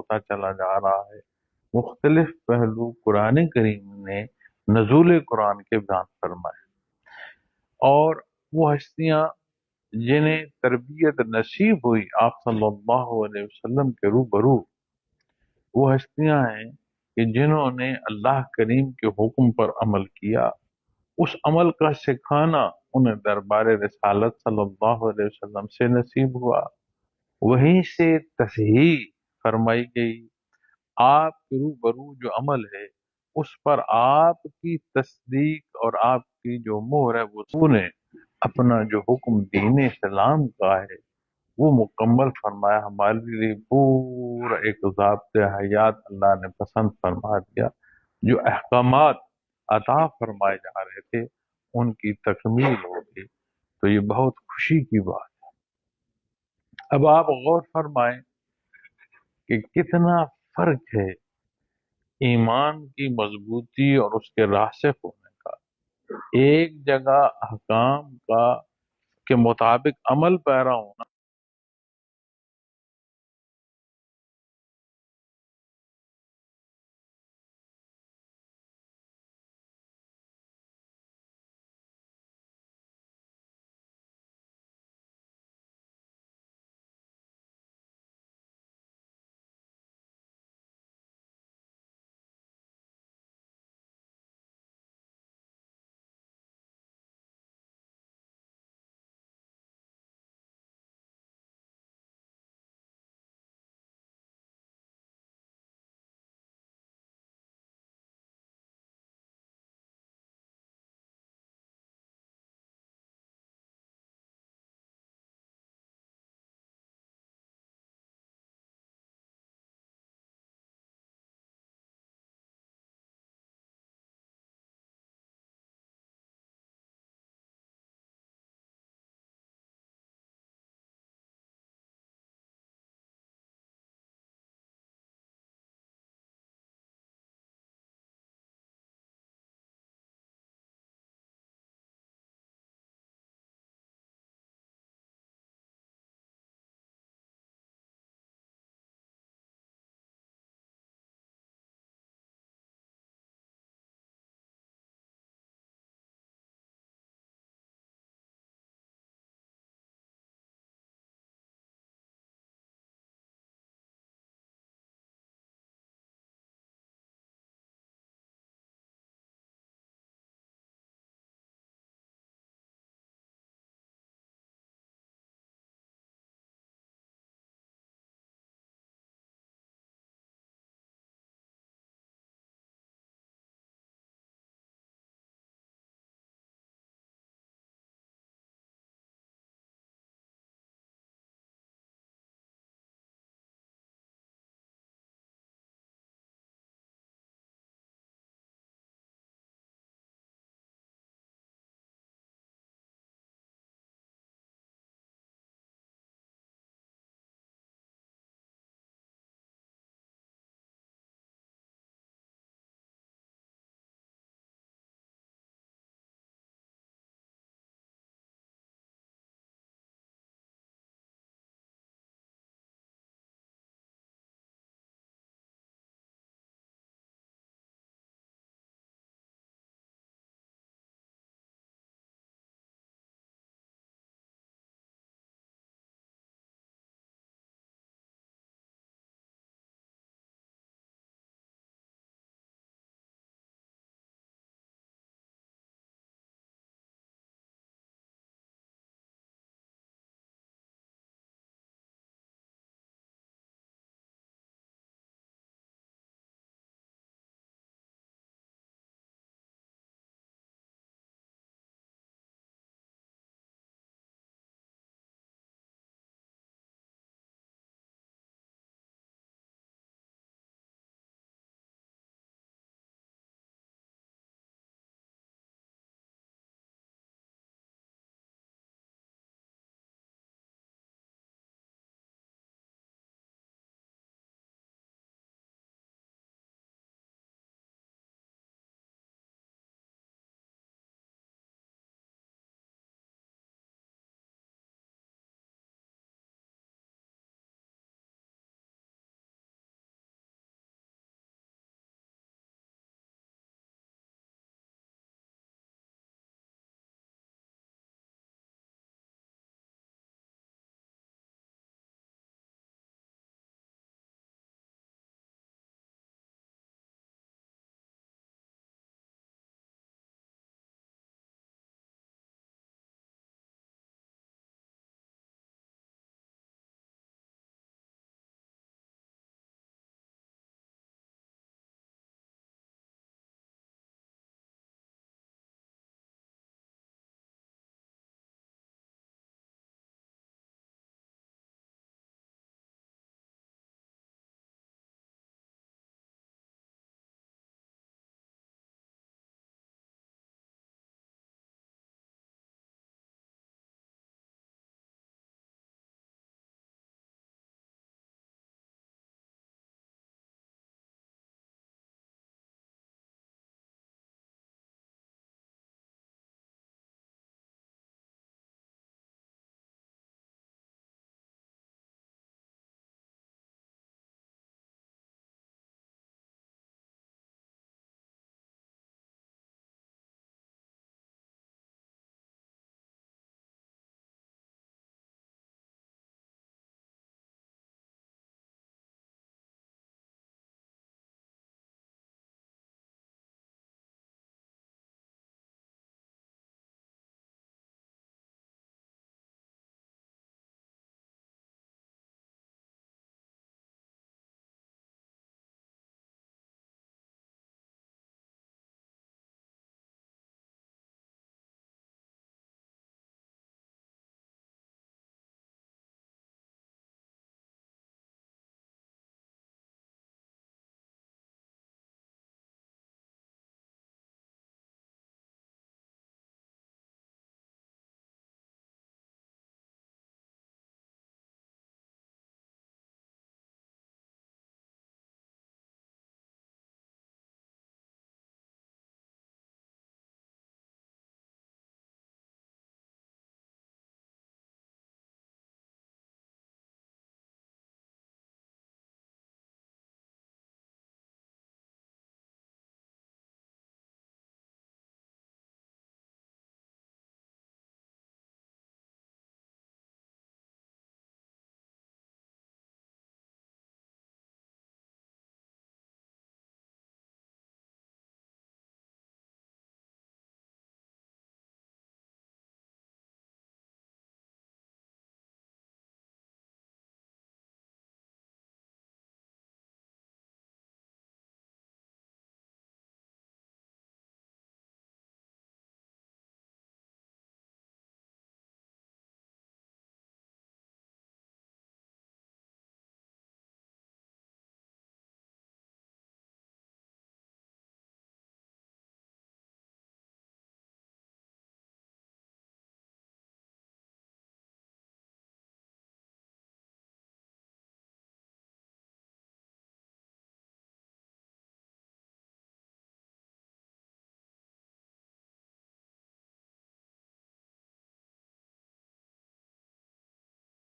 ہوتا چلا جا رہا ہے۔ مختلف پہلو قرآن کریم نے نزول قرآن کے بیان فرمائے، اور وہ ہستیاں جنہیں تربیت نصیب ہوئی آپ صلی اللہ علیہ وسلم کے روبرو، وہ ہستیاں ہیں کہ جنہوں نے اللہ کریم کے حکم پر عمل کیا، اس عمل کا سکھانا انہیں دربار رسالت صلی اللہ علیہ وسلم سے نصیب ہوا، وہیں سے تصحیح فرمائی گئی۔ آپ کے روبرو جو عمل ہے اس پر آپ کی تصدیق اور آپ کی جو مہر ہے وہ نے اپنا جو حکم دین اسلام کا ہے وہ مکمل فرمایا، ہمارے لیے پورا ایک ضابطۂ حیات اللہ نے پسند فرما دیا۔ جو احکامات عطا فرمائے جا رہے تھے ان کی تکمیل ہو گئی، تو یہ بہت خوشی کی بات ہے۔ اب آپ غور فرمائیں کہ کتنا فرق ہے ایمان کی مضبوطی اور اس کے راسخ ہونے کا۔ ایک جگہ احکام کا کے مطابق عمل پیرا ہونا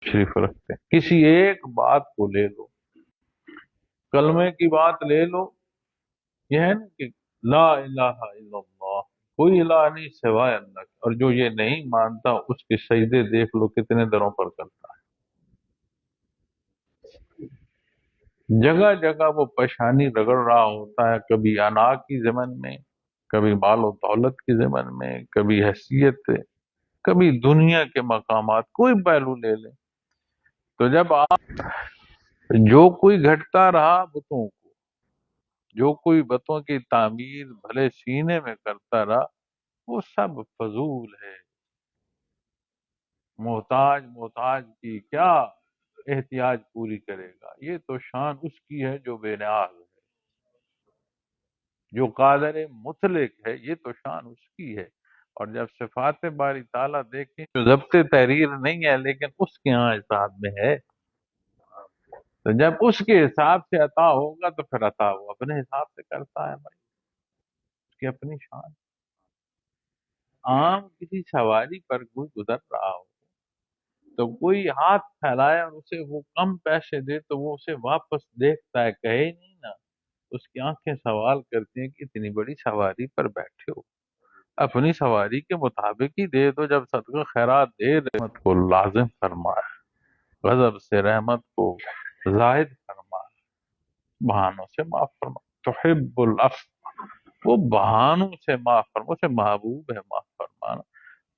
تشریف رکھتے ہیں۔ کسی ایک بات کو لے لو، کلمے کی بات لے لو، یہ ہے نا کہ لا الہ الا اللہ، کوئی الہ نہیں سوائے اللہ کے، اور جو یہ نہیں مانتا اس کے سجدے دیکھ لو کتنے دروں پر کرتا ہے، جگہ جگہ وہ پیشانی رگڑ رہا ہوتا ہے، کبھی انا کی ضمن میں، کبھی مال و دولت کی ضمن میں، کبھی حیثیت، کبھی دنیا کے مقامات، کوئی پہلو لے لیں۔ تو جب آپ جو کوئی گھٹتا رہا بتوں کو، جو کوئی بتوں کی تعمیر بھلے سینے میں کرتا رہا، وہ سب فضول ہے، محتاج کی کیا احتیاج پوری کرے گا، یہ تو شان اس کی ہے جو بے نیاز ہے، جو قادر مطلق ہے، یہ تو شان اس کی ہے۔ اور جب صفات باری تعالیٰ دیکھیں جو ضبط تحریر نہیں ہے لیکن اس کے ہاں حساب میں ہے، تو جب اس کے حساب سے عطا ہوگا تو پھر عطا وہ اپنے حساب سے کرتا ہے بھائی، اس کی اپنی شان۔ عام کسی سواری پر کوئی گزر رہا ہو تو کوئی ہاتھ پھیلائے اور اسے وہ کم پیسے دے تو وہ اسے واپس دیکھتا ہے، کہے ہی نہیں نا، اس کی آنکھیں سوال کرتی ہیں کہ اتنی بڑی سواری پر بیٹھے ہو، اپنی سواری کے مطابق ہی دے دو، جب صدقہ خیرات دے رحمت کو لازم فرمائے، غضب سے رحمت کو زائد فرمائے، بہانوں سے معاف فرما، تحب العفو، وہ بہانوں سے معاف فرما، اسے محبوب ہے معاف فرمانا،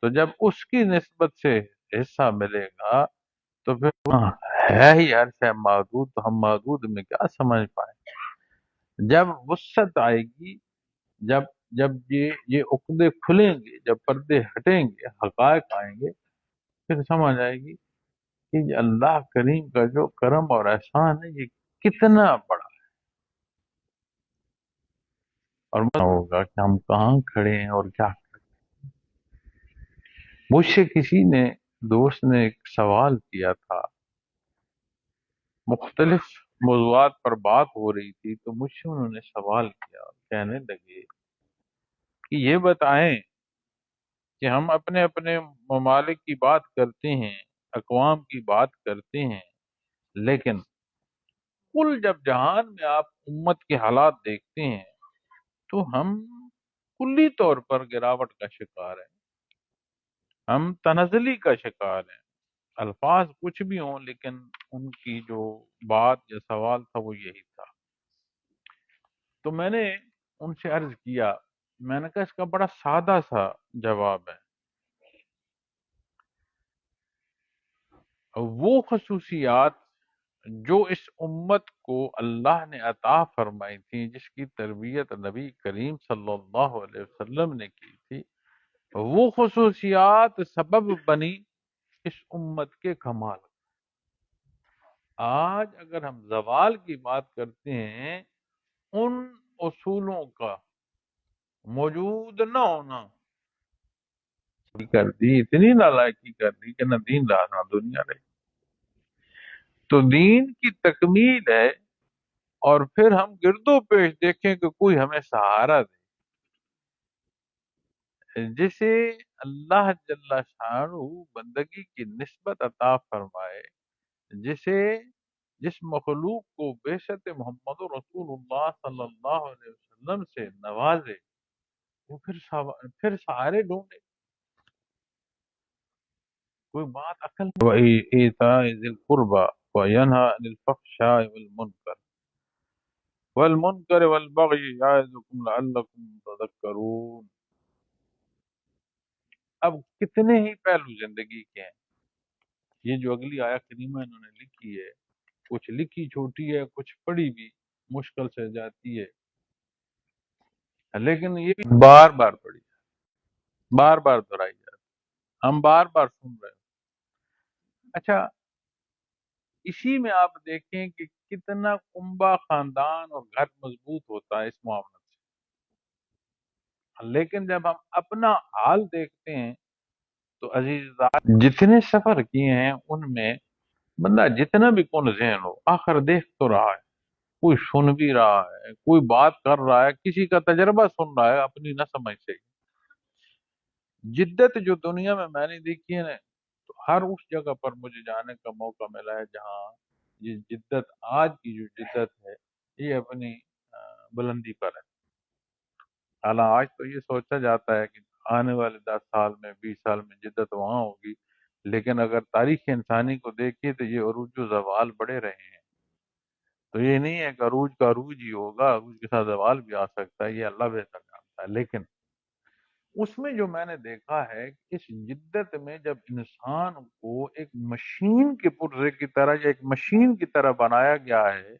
تو جب اس کی نسبت سے حصہ ملے گا تو پھر ہے ہی عرش ہے معدود، تو ہم معدود میں کیا سمجھ پائیں، جب وسعت آئے گی، جب جب یہ عقدے کھلیں گے، جب پردے ہٹیں گے، حقائق آئیں گے، پھر سمجھ آئے گی کہ یہ اللہ کریم کا جو کرم اور احسان ہے یہ کتنا بڑا ہے، اور معلوم ہوگا کہ ہم کہاں کھڑے ہیں اور کیا۔ مجھ سے کسی نے دوست نے ایک سوال کیا تھا، مختلف موضوعات پر بات ہو رہی تھی، تو مجھ سے انہوں نے سوال کیا، کہنے لگے کہ یہ بتائیں کہ ہم اپنے اپنے ممالک کی بات کرتے ہیں، اقوام کی بات کرتے ہیں، لیکن کل جب جہان میں آپ امت کے حالات دیکھتے ہیں تو ہم کلی طور پر گراوٹ کا شکار ہیں، ہم تنزلی کا شکار ہیں، الفاظ کچھ بھی ہوں لیکن ان کی جو بات یا سوال تھا وہ یہی تھا۔ تو میں نے ان سے عرض کیا، میں نے کہا اس کا بڑا سادہ سا جواب ہے، وہ خصوصیات جو اس امت کو اللہ نے عطا فرمائی تھی، جس کی تربیت نبی کریم صلی اللہ علیہ وسلم نے کی تھی، وہ خصوصیات سبب بنی اس امت کے کمال۔ آج اگر ہم زوال کی بات کرتے ہیں، ان اصولوں کا موجود نہ ہونا کر دی، اتنی نالائکی کر دی کہ نہ دین رہا نہ دنیا رہی۔ تو دین کی تکمیل ہے، اور پھر ہم گرد و پیش دیکھیں کہ کوئی ہمیں سہارا دے، جسے اللہ جل شانہ بندگی کی نسبت عطا فرمائے، جس مخلوق کو بعثت محمد رسول اللہ صلی اللہ علیہ وسلم سے نوازے، وہ پھر سہارے ڈھونڈے، کوئی بات عقل میں وَإِيتَاءِ ذِي الْقُرْبَى وَيَنْهَى عَنِ الْفَحْشَاءِ وَالْمُنكَرِ وَالْبَغْيِ يَعِظُكُمْ لَعَلَّكُمْ تَذَكَّرُونَ۔ اب کتنے ہی پہلو زندگی کے ہیں، یہ جو اگلی آیت کریمہ انہوں نے لکھی ہے، کچھ لکھی چھوٹی ہے، کچھ پڑھی بھی مشکل سے جاتی ہے، لیکن یہ بھی بار بار پڑھی جاتی، بار بار دہرائی جاتی، ہم بار بار سن رہے ہیں۔ اچھا، اسی میں آپ دیکھیں کہ کتنا کنبہ خاندان اور گھر مضبوط ہوتا ہے اس معاملے سے، لیکن جب ہم اپنا حال دیکھتے ہیں تو عزیز جتنے سفر کیے ہیں ان میں بندہ جتنا بھی کون ذہن ہو، آخر دیکھ تو رہا ہے، کوئی سن بھی رہا ہے، کوئی بات کر رہا ہے، کسی کا تجربہ سن رہا ہے اپنی نہ سمجھ سے۔ جدت جو دنیا میں نے دیکھی ہے نا، تو ہر اس جگہ پر مجھے جانے کا موقع ملا ہے جہاں یہ جدت، آج کی جو جدت ہے، یہ اپنی بلندی پر ہے۔ حالانکہ آج تو یہ سوچا جاتا ہے کہ آنے والے 10 سال میں، 20 سال میں جدت وہاں ہوگی، لیکن اگر تاریخ انسانی کو دیکھیے تو یہ عروج و زوال بڑے رہے ہیں۔ تو یہ نہیں ہے کہ عروج کا عروج ہی ہوگا، عروج کے ساتھ زوال بھی آ سکتا ہے، یہ اللہ بہتر جانتا ہے۔ لیکن اس میں جو میں نے دیکھا ہے کہ اس جدت میں جب انسان کو ایک مشین کے پرزے کی طرح یا ایک مشین کی طرح بنایا گیا ہے،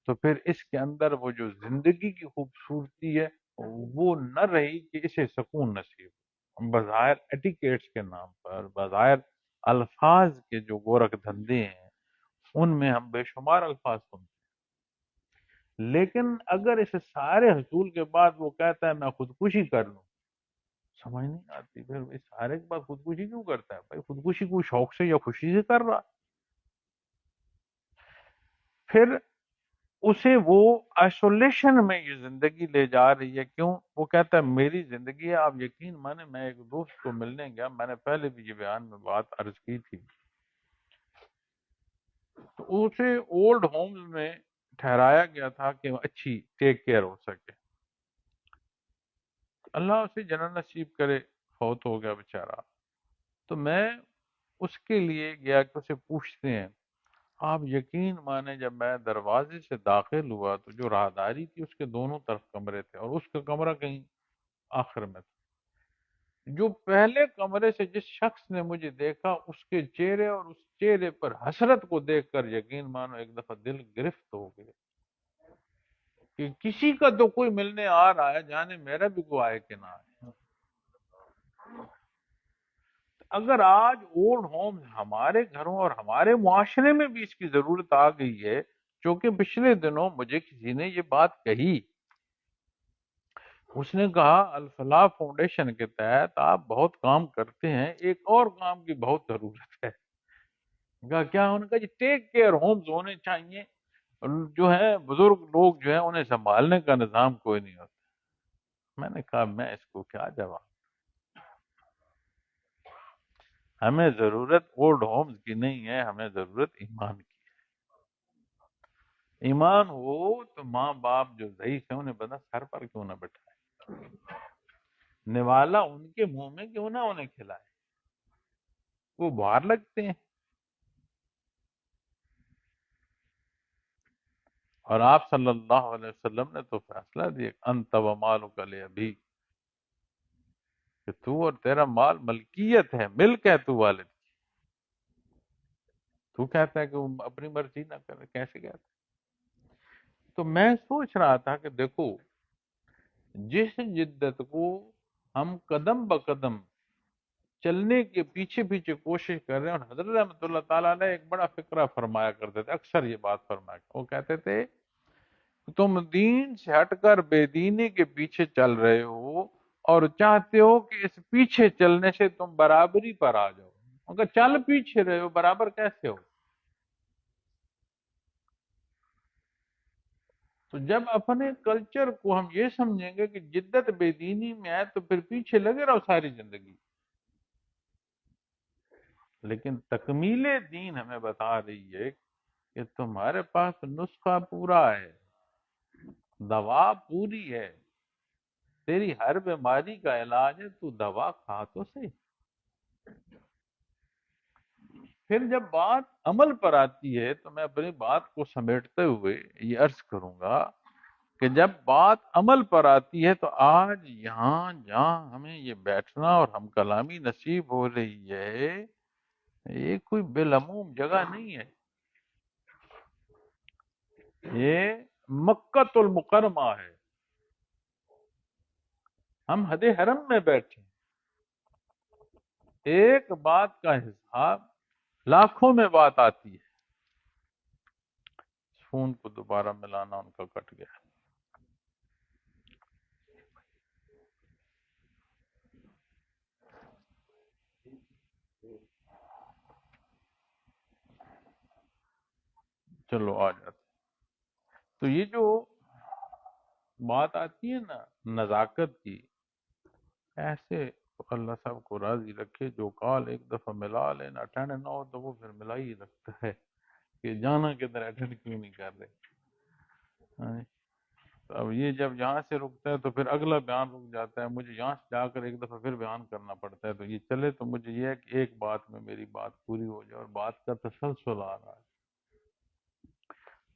تو پھر اس کے اندر وہ جو زندگی کی خوبصورتی ہے وہ نہ رہی کہ اسے سکون نصیب ہو۔ بظاہر ایٹیکیٹس کے نام پر، بظاہر الفاظ کے جو گورکھ دھندے ہیں، ان میں ہم بے شمار الفاظ سنتے ہیں، لیکن اگر اس سارے حصول کے بعد وہ کہتا ہے میں خودکشی کر لوں، سمجھ نہیں آتی پھر اس سارے کے بعد خودکشی کیوں کرتا ہے؟ بھائی خودکشی کوئی شوق سے یا خوشی سے کر رہا، پھر اسے وہ آئسولیشن میں یہ زندگی لے جا رہی ہے۔ کیوں؟ وہ کہتا ہے میری زندگی ہے۔ آپ یقین مانے، میں ایک دوست کو ملنے گیا، میں نے پہلے بھی یہ بیان میں بات عرض کی تھی، تو اسے اولڈ ہومز میں ٹھہرایا گیا تھا کہ اچھی ٹیک کیئر ہو سکے۔ اللہ اسے جنت نصیب کرے، فوت ہو گیا بیچارہ۔ تو میں اس کے لیے گیا کہ اسے پوچھتے ہیں، آپ یقین مانے جب میں دروازے سے داخل ہوا تو جو راہداری تھی اس کے دونوں طرف کمرے تھے، اور اس کا کمرہ کہیں آخر میں تھا۔ جو پہلے کمرے سے جس شخص نے مجھے دیکھا، اس کے چہرے اور اس چہرے پر حسرت کو دیکھ کر یقین مانو ایک دفعہ دل گرفت ہو گئے کہ کسی کا تو کوئی ملنے آ رہا ہے، جانے میرا بھی کوئی آئے کہ نہ آئے۔ اگر آج اولڈ ہوم ہمارے گھروں اور ہمارے معاشرے میں بھی اس کی ضرورت آ گئی ہے، چونکہ پچھلے دنوں مجھے کسی نے یہ بات کہی، اس نے کہا الفلاح فاؤنڈیشن کے تحت آپ بہت کام کرتے ہیں، ایک اور کام کی بہت ضرورت ہے۔ کہا کیا؟ انہوں نے کہا جی ٹیک کیئر ہومز ہونے چاہیے، جو ہے بزرگ لوگ جو ہیں انہیں سنبھالنے کا نظام کوئی نہیں ہوتا۔ میں نے کہا میں اس کو کیا جواب، ہمیں ضرورت اولڈ ہومز کی نہیں ہے، ہمیں ضرورت ایمان کی۔ ایمان ہو تو ماں باپ جو ضعیف ہیں انہیں بندہ سر پر کیوں نہ بٹھائے، نوالا ان کے منہ میں کیوں نہ انہیں کھلائے، وہ باہر لگتے ہیں۔ اور آپ صلی اللہ علیہ وسلم نے تو فیصلہ دیا انت و مالک لابیک، کہ تو اور تیرا مال ملکیت ہے، ملک ہے تو والد کی۔ تو کہتا ہے کہ وہ اپنی مرضی نہ کرے، کیسے کہتا ہے؟ تو میں سوچ رہا تھا کہ دیکھو، جس جدت کو ہم قدم بقدم چلنے کے پیچھے پیچھے کوشش کر رہے ہیں، اور حضرت رحمۃ اللہ تعالیٰ نے ایک بڑا فقرہ فرمایا کرتے تھے، اکثر یہ بات فرمایا، وہ کہتے تھے تم دین سے ہٹ کر بے دینی کے پیچھے چل رہے ہو، اور چاہتے ہو کہ اس پیچھے چلنے سے تم برابری پر آ جاؤ، مگر چل پیچھے رہے ہو، برابر کیسے ہو؟ تو جب اپنے کلچر کو ہم یہ سمجھیں گے کہ جدت بے دینی میں ہے تو پھر پیچھے لگے رہو ساری زندگی۔ لیکن تکمیل دین ہمیں بتا رہی ہے کہ تمہارے پاس نسخہ پورا ہے، دوا پوری ہے، تیری ہر بیماری کا علاج ہے، تو دوا کھا تو صحیح۔ پھر جب بات عمل پر آتی ہے تو میں اپنی بات کو سمیٹتے ہوئے یہ عرض کروں گا کہ جب بات عمل پر آتی ہے تو آج یہاں جہاں ہمیں یہ بیٹھنا اور ہم کلامی نصیب ہو رہی ہے، یہ کوئی بالعموم جگہ نہیں ہے، یہ مکۃ المکرمہ ہے۔ ہم حد حرم میں بیٹھے ہیں، ایک بات کا حساب لاکھوں میں بات آتی ہے۔ فون کو دوبارہ ملانا ان کا کٹ گیا، چلو آ جاتے۔ تو یہ جو بات آتی ہے نا نزاکت کی، ایسے تو اللہ صاحب کو راضی رکھے، جو کال ایک دفعہ ملا لینا، اٹینڈ نہ ہو تو وہ پھر ملا ہی رکھتا ہے کہ جانا کدھر، اٹینڈ کیوں نہیں کر رہے. ہاں، اب یہ جب یہاں سے رکتا ہے تو پھر اگلا بیان رک جاتا ہے، مجھے یہاں سے جا کر ایک دفعہ پھر بیان کرنا پڑتا ہے. تو یہ چلے تو مجھے یہ ہے کہ ایک بات میں میری بات پوری ہو جائے، اور بات کا تسلسل آ رہا ہے.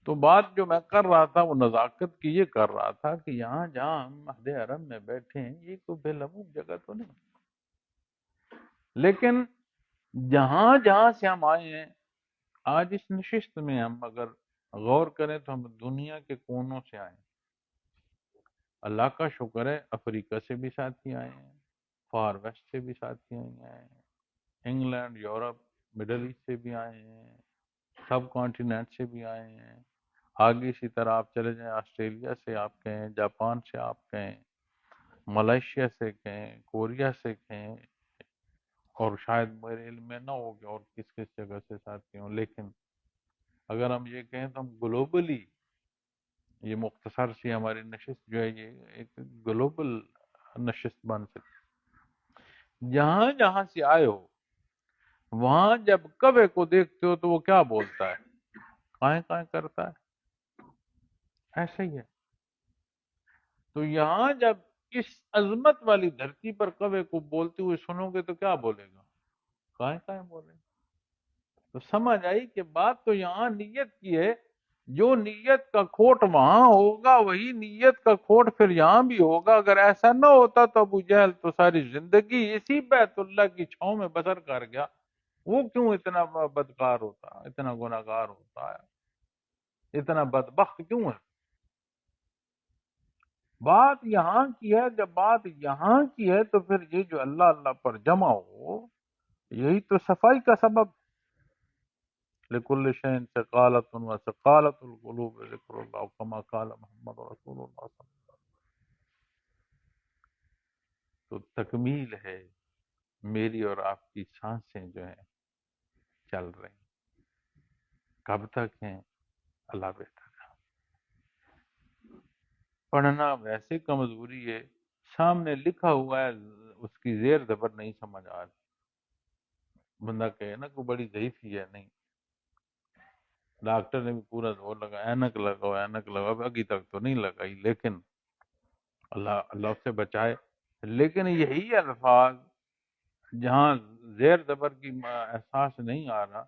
تو بات جو میں کر رہا تھا وہ نزاکت کی یہ کر رہا تھا کہ یہاں جہاں ہم مسجد حرم میں بیٹھے ہیں یہ کوئی بے لموب جگہ تو نہیں، لیکن جہاں جہاں سے ہم آئے ہیں، آج اس نشست میں ہم اگر غور کریں تو ہم دنیا کے کونوں سے آئے ہیں. اللہ کا شکر ہے افریقہ سے بھی ساتھی آئے ہیں، فار ویسٹ سے بھی ساتھی آئے ہیں، انگلینڈ، یورپ، مڈل ایسٹ سے بھی آئے ہیں، سب کانٹیننٹ سے بھی آئے ہیں. آگے اسی طرح آپ چلے جائیں، آسٹریلیا سے آپ کہیں، جاپان سے آپ کہیں، ملائیشیا سے کہیں، کوریا سے کہیں، اور شاید میرے علم میں نہ ہو کہ اور کس کس جگہ سے ساتھی ہوں. لیکن اگر ہم یہ کہیں تو ہم گلوبلی، یہ مختصر سی ہماری نشست جو ہے یہ ایک گلوبل نشست بن سکتی. جہاں جہاں سے آئے ہو وہاں جب کعبے کو دیکھتے ہو تو وہ کیا بولتا ہے؟ کائیں کائیں کرتا ہے. ایسا ہی ہے. تو یہاں جب اس عظمت والی دھرتی پر کعبے کو بولتے ہوئے سنو گے تو کیا بولے گا؟ کائیں کائیں بولے گا. تو سمجھ آئی کہ بات تو یہاں نیت کی ہے. جو نیت کا کھوٹ وہاں ہوگا وہی نیت کا کھوٹ پھر یہاں بھی ہوگا. اگر ایسا نہ ہوتا تو ابو جہل تو ساری زندگی اسی بیت اللہ کی چھاؤں میں بسر کر گیا، وہ کیوں اتنا بدکار ہوتا، اتنا گناہگار ہوتا ہے، اتنا بدبخت کیوں ہے؟ بات یہاں کی ہے. جب بات یہاں کی ہے تو پھر یہ جو اللہ اللہ پر جمع ہو یہی تو صفائی کا سبب. لکل شین ثقالت و ثقالت القلوب ذکر اللہ کما قال محمد رسول اللہ صلی اللہ علیہ وسلم. تو تکمیل ہے، میری اور آپ کی سانسیں جو ہیں چل رہی ہیں، کب تک ہیں اللہ بہتر ہے. پڑھنا ویسے کمزوری ہے، سامنے لکھا ہوا ہے اس کی زیر زبر نہیں سمجھ آ رہی. بندہ کہے نا کہ بڑی ضعیفی ہے، نہیں. ڈاکٹر نے بھی پورا زور لگا، اینک لگاؤ اینک لگاؤ، ابھی تک تو نہیں لگائی، لیکن اللہ اللہ اس سے بچائے. لیکن یہی الفاظ جہاں زیر زبر کی احساس نہیں آ رہا،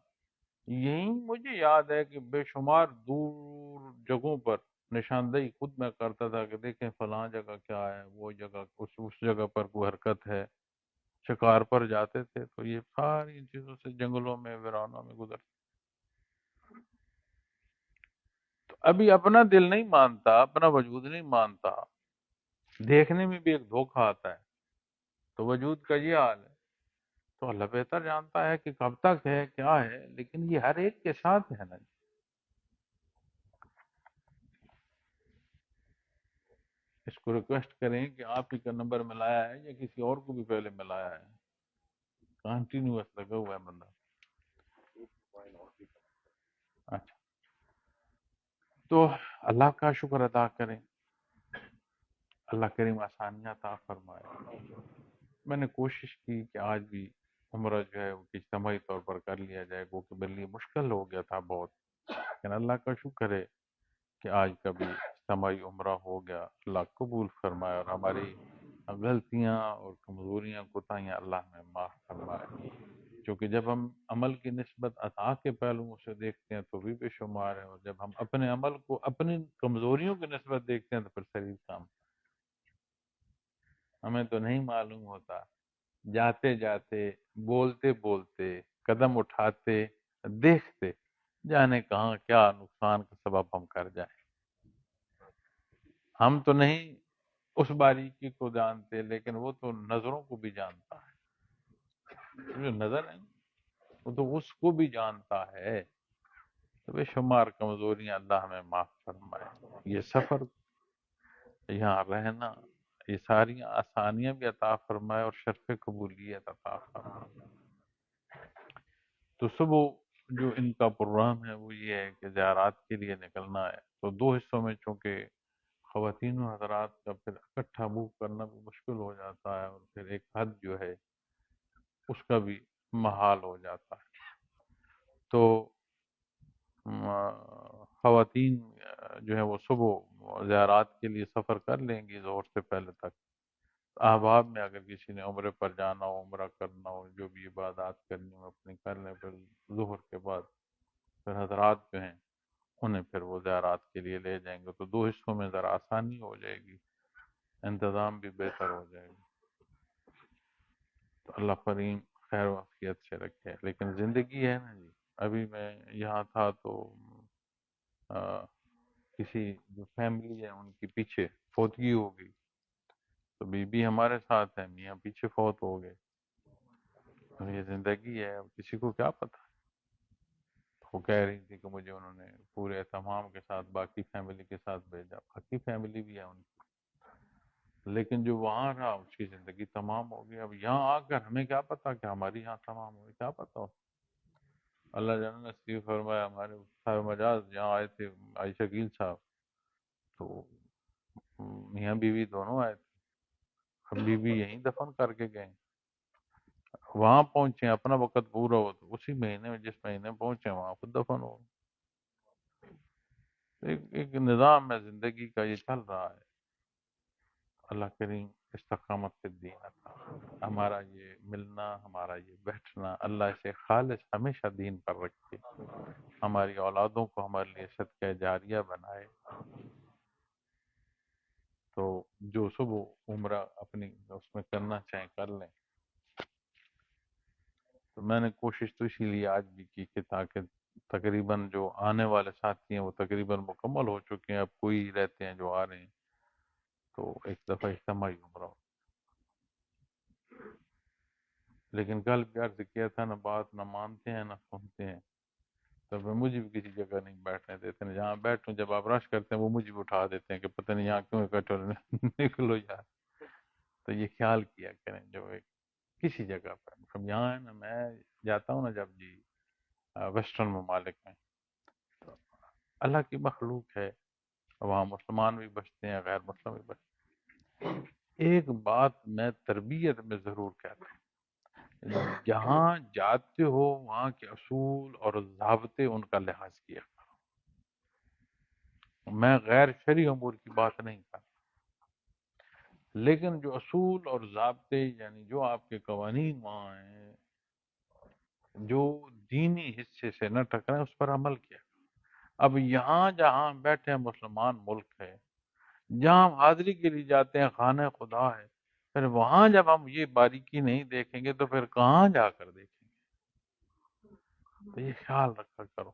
یہی مجھے یاد ہے کہ بے شمار دور جگہوں پر نشاندہی خود میں کرتا تھا کہ دیکھیں فلاں جگہ کیا ہے، وہ جگہ اس جگہ پر کوئی حرکت ہے. شکار پر جاتے تھے تو یہ ساری ان چیزوں سے جنگلوں میں ویرانوں میں گزرتے. تو ابھی اپنا دل نہیں مانتا، اپنا وجود نہیں مانتا. دیکھنے میں بھی ایک دھوکہ آتا ہے. تو وجود کا یہ حال ہے. تو اللہ بہتر جانتا ہے کہ کب تک ہے کیا ہے، لیکن یہ ہر ایک کے ساتھ ہے نا. اس کو ریکویسٹ کریں کہ آپ ہی کا نمبر ملایا ہے یا کسی اور کو بھی پہلے ملایا ہے. کنٹینیوس لگا ہوا ہے بندہ. اچھا، تو اللہ کا شکر ادا کریں، اللہ کریم آسانیاں عطا فرمائے. میں نے کوشش کی کہ آج بھی عمرہ جو ہے وہ اجتماعی طور پر کر لیا جائے، وہ کہ میرے لیے مشکل ہو گیا تھا بہت، لیکن اللہ کا شکر ہے کہ آج کا بھی اجتماعی عمرہ ہو گیا. اللہ قبول فرمائے اور ہماری غلطیاں اور کمزوریاں کوتاہیاں اللہ میں معاف فرمائے. کیونکہ جب ہم عمل کی نسبت عطا کے پہلوؤں سے دیکھتے ہیں تو بھی بے شمار ہے، اور جب ہم اپنے عمل کو اپنی کمزوریوں کی نسبت دیکھتے ہیں تو پھر شریر کام. ہمیں تو نہیں معلوم ہوتا، جاتے جاتے، بولتے بولتے، قدم اٹھاتے، دیکھتے، جانے کہاں کیا نقصان کا سبب ہم کر جائیں. ہم تو نہیں اس باریکی کو جانتے، لیکن وہ تو نظروں کو بھی جانتا ہے. جو نظر ہے وہ تو اس کو بھی جانتا ہے. تو بے شمار کمزوریاں اللہ ہمیں معاف فرمائے. یہ سفر، یہاں رہنا، یہ ساری آسانیاں بھی عطا فرمائے اور شرف قبولیت عطا فرمائے. تو صبح جو ان کا پروگرام ہے وہ یہ ہے کہ زیارات کے لیے نکلنا ہے. تو دو حصوں میں چونکہ خواتین و حضرات کا پھر اکٹھا موو کرنا بھی مشکل ہو جاتا ہے، اور پھر ایک حد جو ہے اس کا بھی محال ہو جاتا ہے۔ تو خواتین جو ہے وہ صبح زیارات کے لیے سفر کر لیں گی ظہر سے پہلے تک۔ احباب میں اگر کسی نے عمرے پر جانا ہو، عمرہ کرنا ہو، جو بھی عبادات کرنی ہو اپنی کر لیں، پھر ظہر کے بعد پھر حضرات جو ہیں انہیں پھر وہ زیارات کے لیے لے جائیں گے، تو دو حصوں میں ذرا آسانی ہو جائے گی، انتظام بھی بہتر ہو جائے گا۔ تو اللہ کریم خیر و عافیت سے رکھے، لیکن زندگی ہے نا جی۔ ابھی میں یہاں تھا تو کسی جو فیملی ہے ان کی پیچھے فوتگی ہو گئی، تو بی بی ہمارے ساتھ ہے، میاں پیچھے فوت ہو گئے۔ اب یہ زندگی ہے، اب کسی کو کیا پتا۔ وہ کہہ رہی تھی کہ مجھے انہوں نے پورے اہتمام کے ساتھ باقی فیملی کے ساتھ بھیجا، باقی فیملی بھی ہے ان کی، لیکن جو وہاں رہا اس کی زندگی تمام ہو گئی۔ اب یہاں آ کر ہمیں کیا پتا کہ ہماری یہاں تمام ہوئی، کیا پتا ہو۔ اللہ جل نصیب فرمایا، ہمارے صاحب مجاز یہاں آئے تھے، عائی شکیل صاحب، تو میاں بیوی دونوں آئے تھے، اب بیوی یہیں دفن کر کے گئے، وہاں پہنچے اپنا وقت پورا ہو تو اسی مہینے میں جس مہینے پہنچے وہاں خود دفن ہو۔ ایک نظام ہے زندگی کا، یہ چل رہا ہے۔ اللہ کریم استقامت فی الدین عطا، ہمارا یہ ملنا، ہمارا یہ بیٹھنا، اللہ اسے خالص ہمیشہ دین پر رکھے، ہماری اولادوں کو ہمارے لیے صدقہ جاریہ بنائے۔ تو جو صبح عمرہ اپنی اس میں کرنا چاہیں کر لیں۔ تو میں نے کوشش تو اسی لیے آج بھی کی کہ تاکہ تقریباً جو آنے والے ساتھی ہیں وہ تقریباً مکمل ہو چکے ہیں، اب کوئی رہتے ہیں جو آ رہے ہیں، تو ایک دفعہ اجتماعی عمرہ ہو۔ لیکن کل بھی عرض کیا تھا، نہ بات نہ مانتے ہیں نہ سنتے ہیں، تو پھر مجھے بھی کسی جگہ نہیں بیٹھنے دیتے، ہیں جہاں بیٹھوں جب آپ رش کرتے ہیں وہ مجھے بھی اٹھا دیتے ہیں کہ پتہ نہیں یہاں کیوں اکٹھے ہو رہے ہیں، نکلو یار۔ تو یہ خیال کیا کریں جو ایک کسی جگہ پر، مطلب یہاں ہے نا، میں جاتا ہوں نا جب جی ویسٹرن ممالک میں، تو اللہ کی مخلوق ہے، وہاں مسلمان بھی بچتے ہیں غیر مسلم بھی بچتے ہیں۔ ایک بات میں تربیت میں ضرور کہتا ہوں، جہاں جاتے ہو وہاں کے اصول اور ضابطے ان کا لحاظ کیا کرو۔ میں غیر شرعی امور کی بات نہیں کرتا، لیکن جو اصول اور ضابطے یعنی جو آپ کے قوانین وہاں ہیں جو دینی حصے سے نہ ٹکرائیں اس پر عمل کیا کرو۔ اب یہاں جہاں ہم بیٹھے ہیں مسلمان ملک ہے، جہاں ہم حاضری کے لیے جاتے ہیں خانہ خدا ہے، پھر وہاں جب ہم یہ باریکی نہیں دیکھیں گے تو پھر کہاں جا کر دیکھیں گے۔ تو یہ خیال رکھا کرو،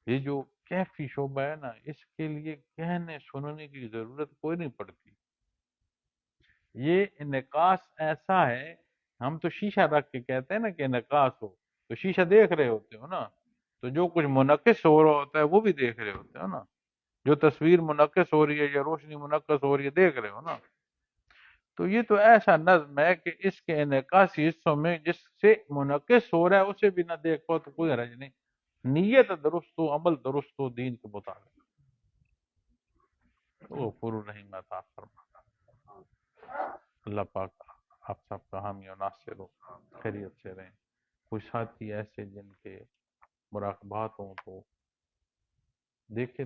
یہ جو کیفی شعبہ ہے نا، اس کے لیے کہنے سننے کی ضرورت کوئی نہیں پڑتی۔ یہ انعکاس ایسا ہے، ہم تو شیشہ رکھ کے کہتے ہیں نا کہ انعکاس ہو، تو شیشہ دیکھ رہے ہوتے ہو نا، تو جو کچھ منعکس ہو رہا ہوتا ہے وہ بھی دیکھ رہے ہوتے ہو نا، جو تصویر منعکس ہو رہی ہے یا روشنی منعکس ہو رہی ہے دیکھ رہے ہو نا۔ تو یہ تو ایسا نظم ہے کہ اس کے انعکاسی حصوں میں جس سے منعکس ہو رہا ہے اسے بھی نہ دیکھ پاؤ تو کوئی حرج نہیں، نیت درست ہو، عمل درست ہو دین کے مطابق، تو غفور الرحیم عطا فرماتا۔ اللہ پاک آپ سب کا حامی و ناصر ہو، خیریت سے رہیں۔ کوئی ساتھی ایسے جن کے مراقبات ہوں تو دیکھے